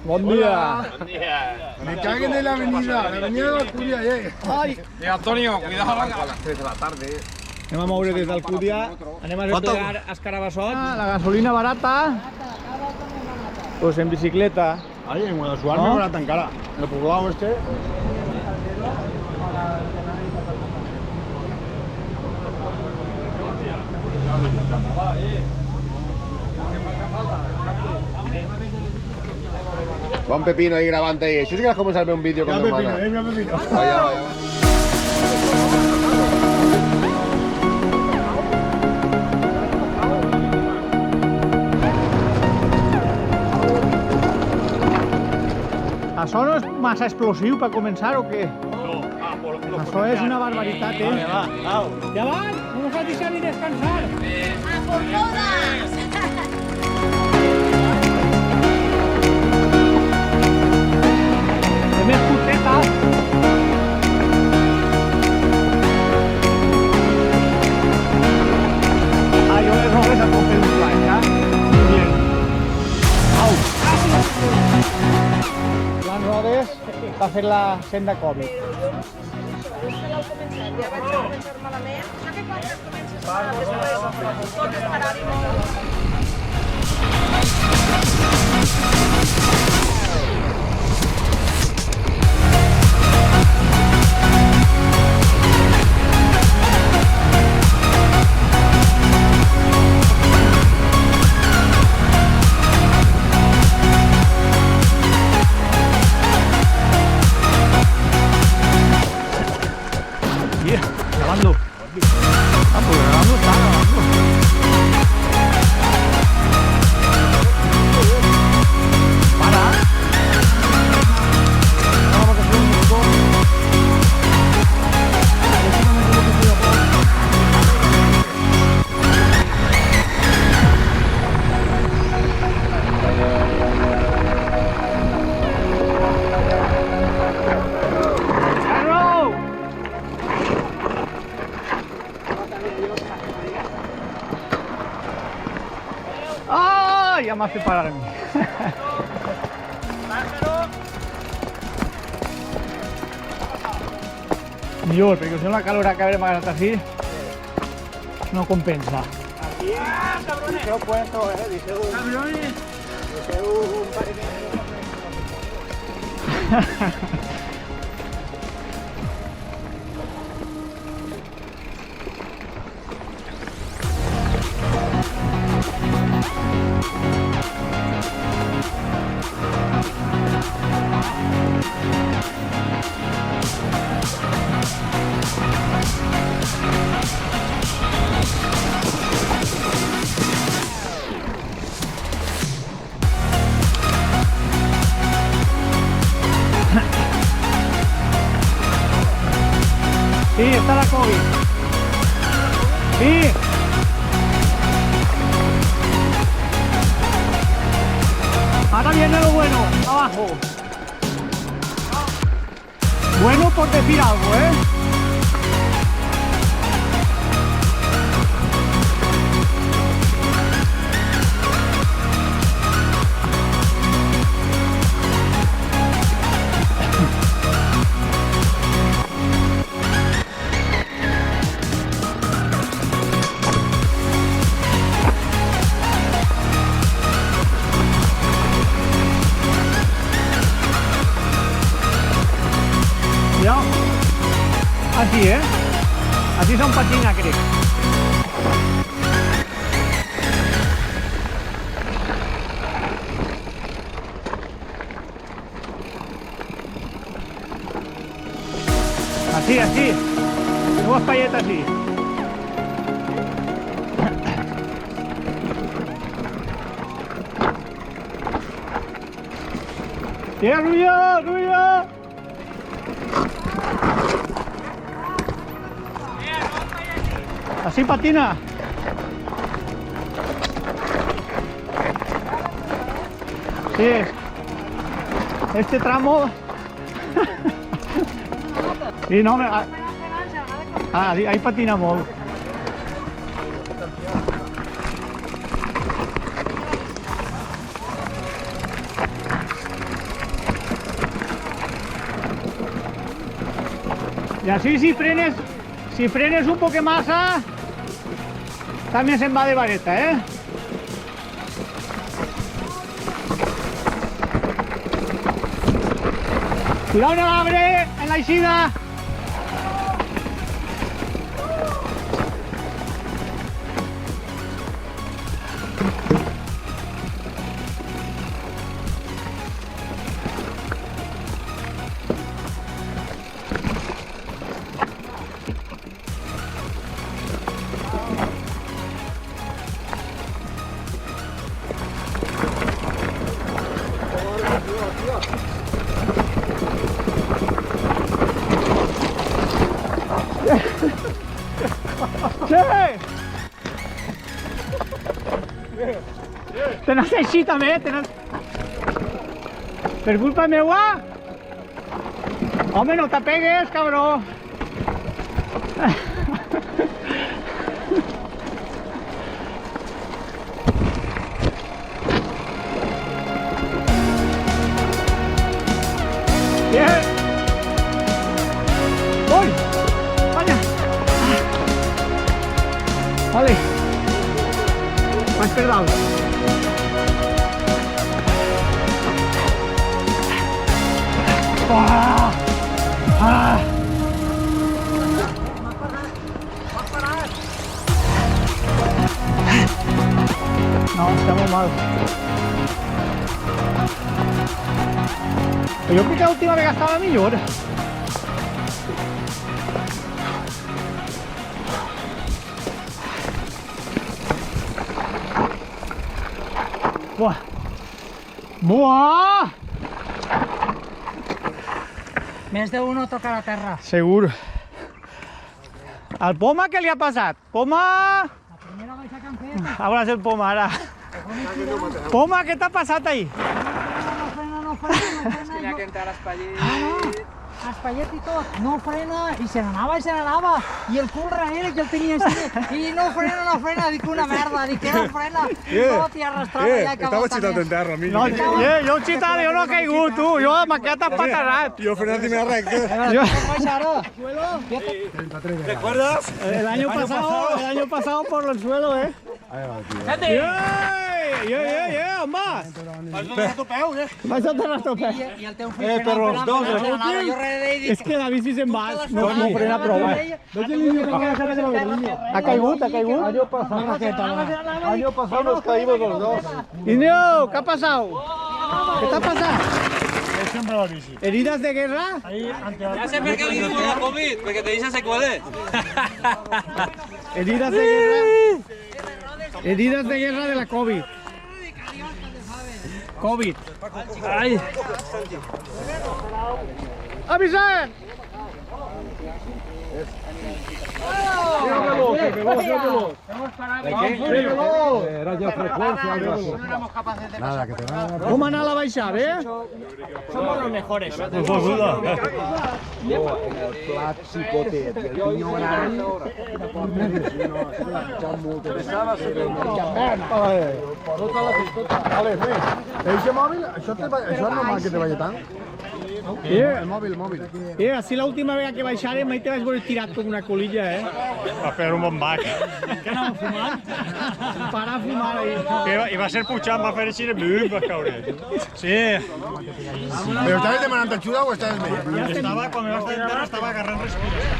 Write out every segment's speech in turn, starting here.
Bon dia. Me caguen en la avenida de Alcúdia, Ai. Antonio, cuidado a las 3 de la tarde. Anem a moure des d'Alcúdia. Anem a desplegar Escarabassot. La gasolina barata. Pues en bicicleta. Ay, en Guadalajara ¿No? me barata encara. En el poblado este. Va un pepino ahí grabando ahí. Això sí que és com salve un vídeo con tu hermana. Mira pepino. Vaya, vaya. Això no és massa explosiu per començar o què? No, Això és una barbaritat, eh? Ja va? No nos has deixat ni descansar. ¡A por todas! Té més curtetes. Ah, jo les rodes a tope d'un pla, ja? Bien. Au. Les rodes va fer la senda Covid. Ja vaig començar malament. Això que quan comences a després tot és parar-hi molt. Yeah, grabando. Ah, pues grabando está grabando. Para. Vamos a hacer un minuto. ¡Carro! ¡Ah! Ya me hace pararme. Millor, perquè si no la calor que haver agarrat així no compensa. Yo puesto, dice un... Cabrones! Dice un par de... Sí, está la COVID. Sí. Ahora viene lo bueno, abajo. Bueno por decir algo, ¿eh? Cuidado. Así, ¿eh? Así son patinas, crec. Así, así. Luego espalleta así. ¡Tira, Rubio! ¡Rubio! Así patina. Sí. Este tramo. Sí, no, ahí patina molt. Y así si frenes un poco más, también se va de vareta, ¿eh? Cuidado en el abre, en la eixida. Te n'has eixit també, per culpa meua? Home, no t'apegues, cabró! Bien! Voy! Vaya! Vale! Vaig per dalt. Ah! Ah! No, está muy mal. Yo creo que la última vez estaba mejor. Buah! Buah! Més d'uno toca la terra. Segur. Al Poma què li ha passat? Poma! La primera baixa que han fet. A veure si el Poma ara. Poma, què t'ha passat ahí? No frena. Tenía que entrar a espallir. Espallet i tot, no frena, i se n'anava, i el cul darrere que el tenia així, i no frena, dic una merda, dic que no frena, tot i arrastrava ja cap al xitat en terra, mi. No, jo he xitat, jo no he caigut, tu, jo m'ha quedat empatarrat. Jo frenat i me recte. ¿Recuerdas? El año pasado por el suelo, ¿eh? Home! Vas donar tu peu, eh? Vaig saltar a tope. I el teu fill frenant, jo darrere d'ell dic... És que la bici se'n va, no frena prou, eh? Ha caigut? Año pasado nos caímos los dos. Indio, ¿qué ha pasado? ¿Qué te ha pasado? Siempre la bici. ¿Heridas de guerra? Ya sé por qué vinimos con la COVID, porque te dice secuelas. ¿Heridas de guerra? Heridas de guerra de la COVID. COVID. ¡Ay! ¡Avisar! Era ya frecuencia. Nada, que te van a... ¿Cómo anar a la baixada, eh? Somos los mejores. Pues duda. El plat xicotet, el pinyó gran... Vale, eixe mòbil, això és normal que te vagi tant? El mòbil. Així l'última vegada que baixarem, ahí te vaig veure tirat com una colilla, eh? Va fer un bon bac. Que anàvem fumant? Parar a fumar ahí. I va ser pujant, va fer així de bum, va caure. Sí. Però estaves demanant ajuda o estaves bé? Estava, quan me vas estar enterra, estava agarrant respiració.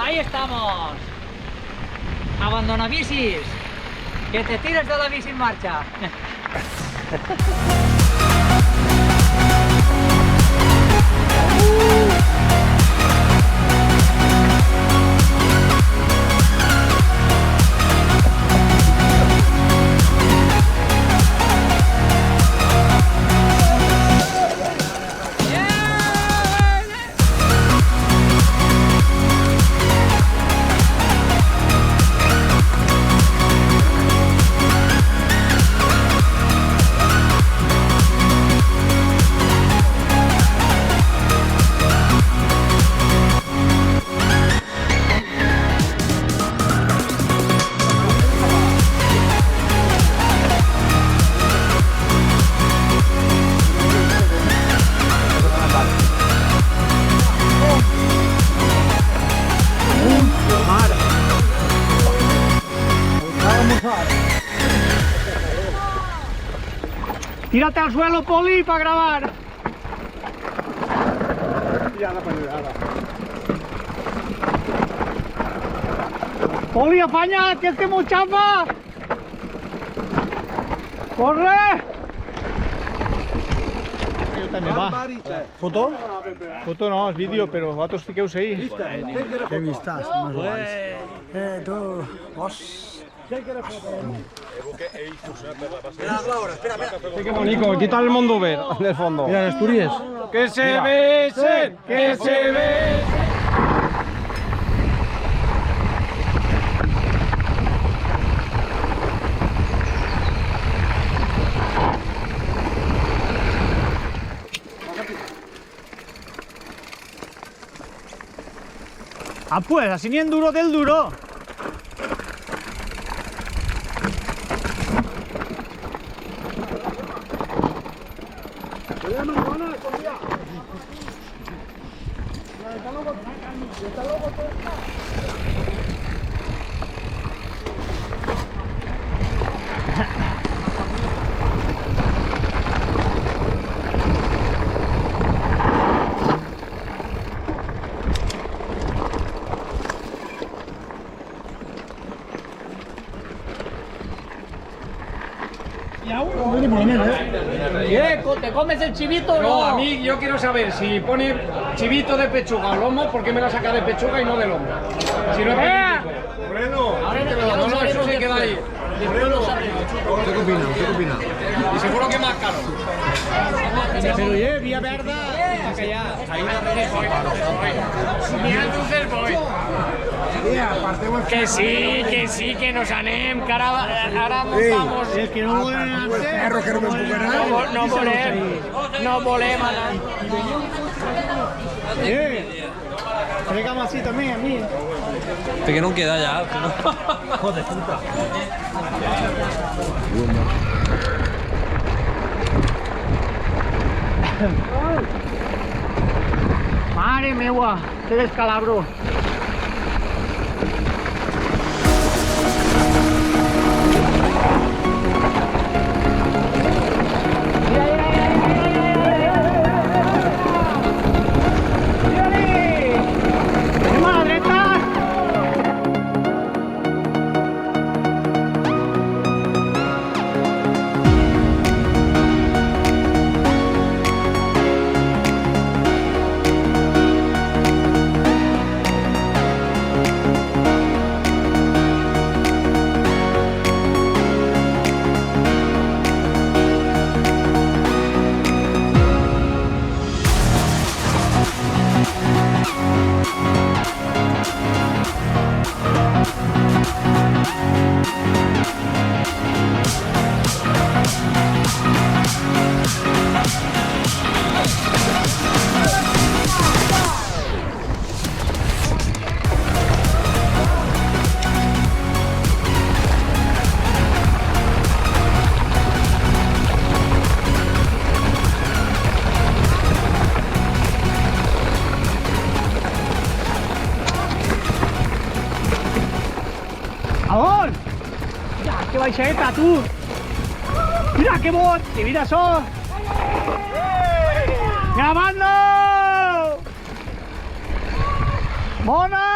Ahí estamos. Abandona bicis. Que te tires de la bici en marcha. Tírate al suelo, Poli, para grabar. Poli, apaña, que este muy chafa. ¡Corre! ¿Foto? Foto no, es vídeo, pero vosaltres fiqueu-se ahí. Qué vistas, más guays. Tú, Qué bonito, aquí está el mundo ver, en el fondo. Mira, en Asturias. ¡Que se besen! ¡Que se besen! Ah, pues, así ni en duro del duro. ¿Te comes el chivito o no? No, a mí yo quiero saber si pone chivito de pechuga o lomo, ¿por qué me la saca de pechuga y no de lomo? Si no es Moreno, no, no, eso se queda ahí. ¿Usted qué opina? ¿Usted qué opina? Y seguro que más caro. Pero oye, vía verda. Mira, entonces voy. Que sí, que nos anem, que ara montamos. Es que no vuelven a hacer. Perro que no me empujará. No volem anar. Tráigame así también a mí. Que no queda ya. Joder, puta. Mare meua, qué descalabro. ¡Vamos! ¡Ya, qué baixeta, tú! ¡Mira qué bote! ¡Mira eso! ¡Grabando! ¡Mona!